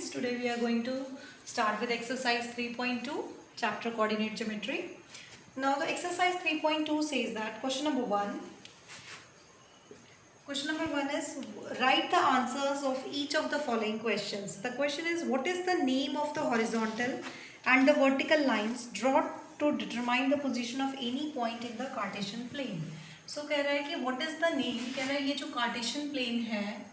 students, today we are going to start with exercise 3.2, chapter coordinate geometry. Now the exercise 3.2 says that question number 1 is write the answers of each of the following questions. The question is, what is the name of the horizontal and the vertical lines drawn to determine the position of any point in the Cartesian plane? So कह रहा है कि what is the name, कह रहा है ये जो Cartesian plane है,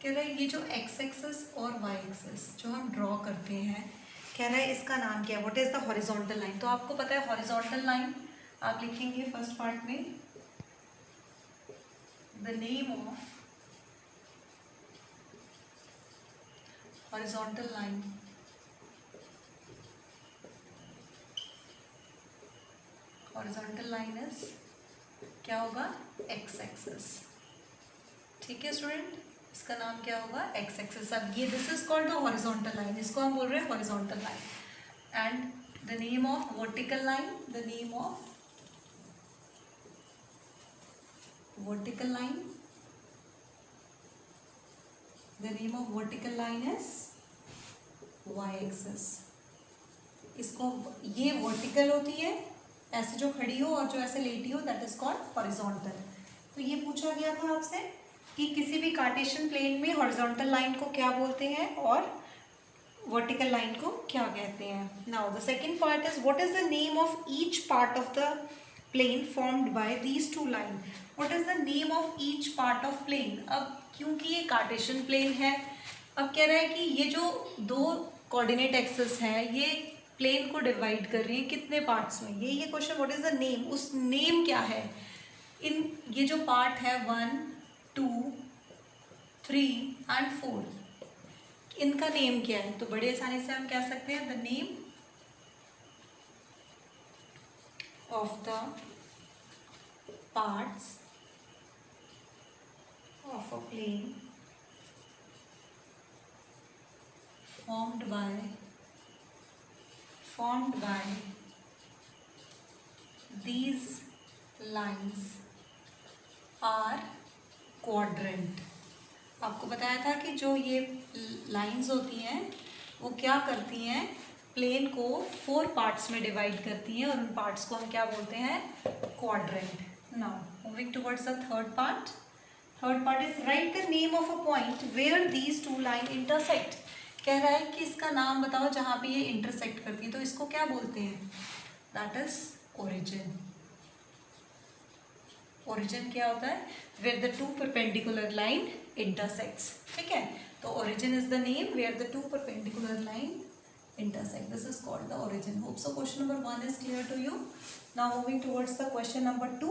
कह रहा है ये जो x एक्सिस और y एक्सिस जो हम ड्रॉ करते हैं, कह रहा है इसका नाम क्या है, what is the horizontal line. तो आपको पता है हॉरिजॉन्टल लाइन आप लिखेंगे फर्स्ट पार्ट में the name of horizontal line. Horizontal line is क्या होगा, x एक्सिस. ठीक है स्टूडेंट, इसका नाम क्या होगा, x एक्सिस. अब ये this is called the horizontal line, इसको हम बोल रहे हैं horizontal line. And the name of vertical line, the name of vertical line, the name of vertical line is y axis. इसको ये वर्टिकल होती है ऐसे जो खड़ी हो और जो ऐसे लेटी हो, दैट इज कॉल्ड हॉरिजॉन्टल. तो ये पूछा गया था आपसे कि किसी भी कार्टेशियन प्लेन में हॉरिजॉन्टल लाइन को क्या बोलते हैं और वर्टिकल लाइन को क्या कहते हैं. Now the second part is what is the name of each part of the plane formed by these two line. What is the name of each part of plane. अब क्योंकि ये Cartesian plane है, अब कह रहा है कि ये जो दो कोऑर्डिनेट एक्सिस है ये प्लेन को डिवाइड कर रही है कितने पार्ट्स में. ये question what is the name, उस नेम क्या है. इन ये जो पार्ट है 1, 2, 3 एंड 4, इनका नेम क्या है. तो बड़े आसानी से हम कह सकते हैं the name of the parts of a plane formed by these lines are quadrant. आपको बताया था कि जो ये लाइंस होती हैं वो क्या करती हैं, प्लेन को 4 पार्ट्स में डिवाइड करती हैं और उन पार्ट्स को हम क्या बोलते हैं, quadrant. Now moving towards the third part. Third part is right the name of a point where these two line intersect. कह रहा है कि इसका नाम बताओ जहाँ पे ये इंटरसेक्ट करती है, तो इसको क्या बोलते हैं, दैट इज ओरिजिन. ओरिजिन क्या होता है, where the two perpendicular line intersects. ठीक है, तो origin is the name where the two perpendicular line intersect. This is called the origin. Hope so question number 1 is clear to you. Now moving towards the question number 2.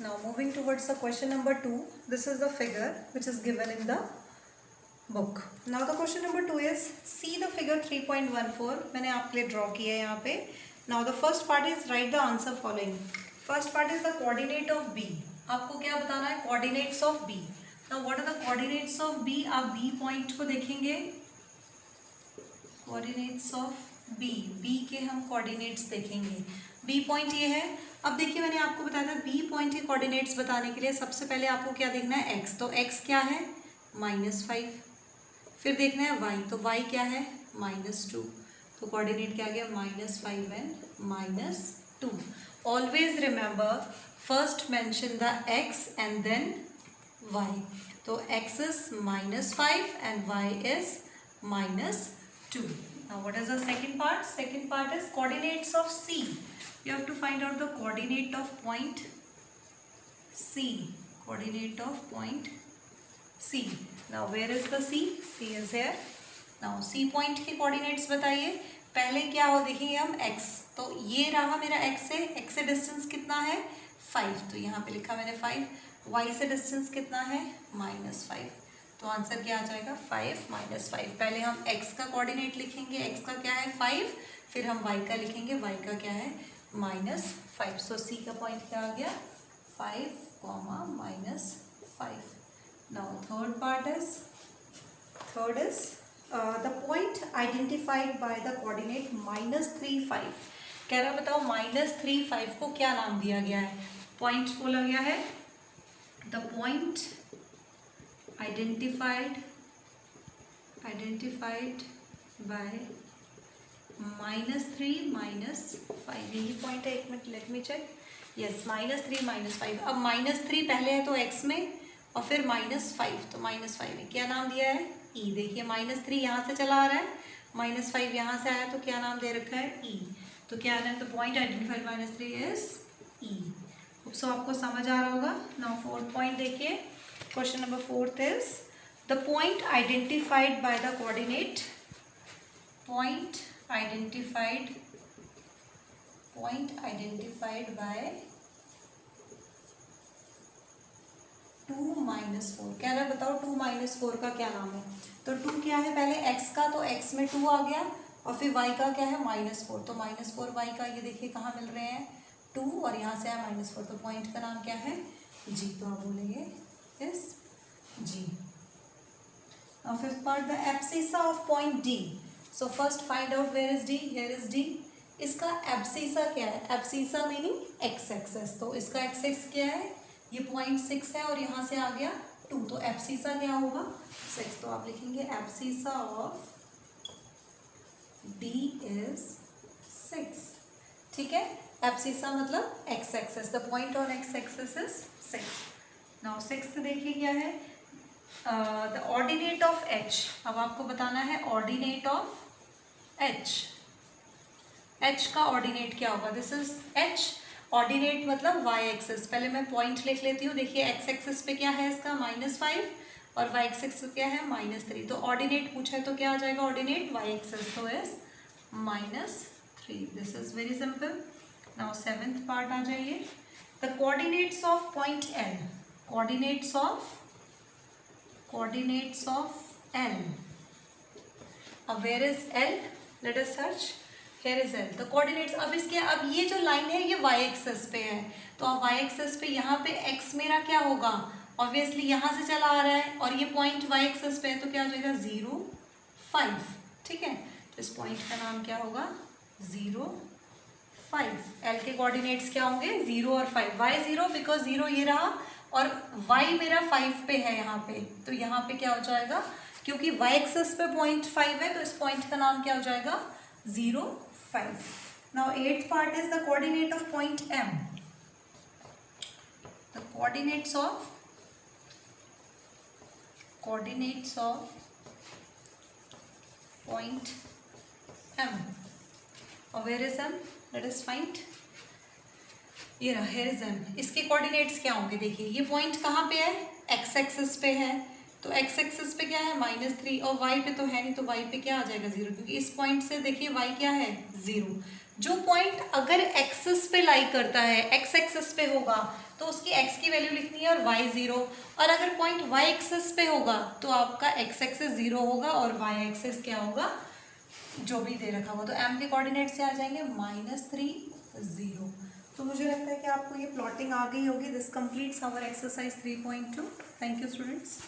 Now moving towards the question number 2, this is the figure which is given in the book. Now the question number 2 is, see the figure 3.14. मैंने आपके लिए draw किया है यहाँ पे. Now the first part is write the answer following. First part is the coordinate of B. आपको क्या बताना है, coordinates of B. Now what are the coordinates of B? आप B point को देखेंगे, coordinates of B. B के हम coordinates देखेंगे. B point ये है. अब देखिए मैंने आपको बताया था B point के coordinates बताने के लिए सबसे पहले आपको क्या देखना है, X. तो X क्या है, -5. फिर देखना है Y. तो Y क्या है, -2. तो कोऑर्डिनेट क्या आ गया, -5 and -2. Always remember first mention the X and then Y. तो X is -5 and Y is -2. Now what is the second part? Second part is coordinates of C. You have to find out the coordinate of point C. Coordinate of point C. Now where is the C? C is here. Now C point के coordinates बताइए. पहले क्या हो देखिए हम X. तो ये रहा मेरा X से डिस्टेंस कितना है, 5. तो यहाँ पे लिखा मैंने 5. Y से डिस्टेंस कितना है, -5. तो आंसर क्या आ जाएगा, 5 -5. पहले हम X का कोऑर्डिनेट लिखेंगे, X का क्या है 5. फिर हम Y का लिखेंगे, Y का क्या है -5. सो C का पॉइंट क्या आ गया, 5, -5. Now third part is the point identified by the coordinate -3, 5. कह रहा बताओ -3, 5 को क्या नाम दिया गया है, पॉइंट बोला गया है द पॉइंट आइडेंटिफाइड बाय -3 -5, यही पॉइंट है। एक minute, let me check. Yes, -3 -5। अब -3 पहले है तो x में, और फिर -5, तो -5 में क्या नाम दिया है? e। देखिए -3 यहाँ से चला आ रहा है, -5 यहाँ से आया, तो क्या नाम दे रखा है? e। तो क्या है? The point identified -3 is e। सो आपको समझ आ रहा होगा। नाउ 4th पॉइंट देखिए, question number 4th is the point identified by the coordinate, point identified by 2 -4। क्या है बताओ, 2 -4 का क्या नाम है? तो 2 क्या है? पहले x का, तो x में 2 आ गया, और फिर y का क्या है? -4। तो -4 y का, ये देखिए कहाँ मिल रहे हैं? 2, और यहाँ से आया -4, तो पॉइंट का नाम क्या है? g। तो आप बोलेंगे इस g। Now 5th part, the abscissa of point D. So first find out where is D. Here is D. इसका abscissa क्या है? abscissa meaning x axis। तो इसका x axis क्या है? ये 0.6 है, और यहाँ से आ गया 2, तो abscissa क्या होगा? 6। तो आप लिखेंगे abscissa of D is 6। ठीक है, abscissa मतलब x axis, the point on x axis is 6। Now 6th देखिए क्या है? The ordinate of h। अब आपको बताना है ऑर्डिनेट ऑफ h। h का ऑर्डिनेट क्या होगा? This is h। ऑर्डिनेट मतलब y एक्सिस। पहले मैं पॉइंट लिख लेती हूँ। देखिए x एक्सिस पे क्या है इसका? -5, और y एक्सिस पे क्या है? -3। तो ऑर्डिनेट पूछा है तो क्या आ जाएगा ऑर्डिनेट? y एक्सिस, तो is -3। This is very simple. Now 7th part आ जाइए, the coordinates of point L। Coordinates of L। अब where is L? Let us search. Here is L। तो coordinates, अब इसके, अब ये जो लाइन है ये y एक्सिस पे है, तो अब y एक्सिस पे यहाँ पे x मेरा क्या होगा? ऑब्वियसली यहाँ से चला आ रहा है, और ये पॉइंट y एक्सिस पे है, तो क्या हो जाएगा? 0, 5। ठीक है, तो इस पॉइंट का नाम क्या होगा? 0, 5। L के कोऑर्डिनेट्स क्या होंगे? 0 और 5। y 0 बिकॉज 0 ये रहा, और y मेरा 5 पे है यहाँ पे, तो यहाँ पे क्या हो जाएगा? क्योंकि y एक्सिस पे 0.5 है, तो इस पॉइंट का नाम क्या हो जाएगा? 0, 5। Now 8th part is the coordinate of point M। The coordinates of point M। और where is M? Let us find. ये रहा, here is M। इसके कोऑर्डिनेट्स क्या होंगे? देखिए ये पॉइंट कहाँ पे है? x एक्सिस पे है, तो x एक्सिस पे क्या है? -3, और y पे तो है नहीं, तो y पे क्या आ जाएगा? 0, क्योंकि इस पॉइंट से देखिए y क्या है? 0। जो पॉइंट अगर एक्सिस पे लाई करता है, x एक्सिस पे होगा, तो उसकी x की वैल्यू लिखनी है, और y 0। और अगर पॉइंट y एक्सिस पे होगा, तो आपका x एक्सिस 0 होगा, और y एक्सिस क्या होगा? जो भी दे रखा होगा। तो M के कोऑर्डिनेट से आ जाएंगे -3, 0। तो मुझे लगता है कि आपको ये प्लॉटिंग आ गई होगी। This completes our exercise 3.2। Thank you students.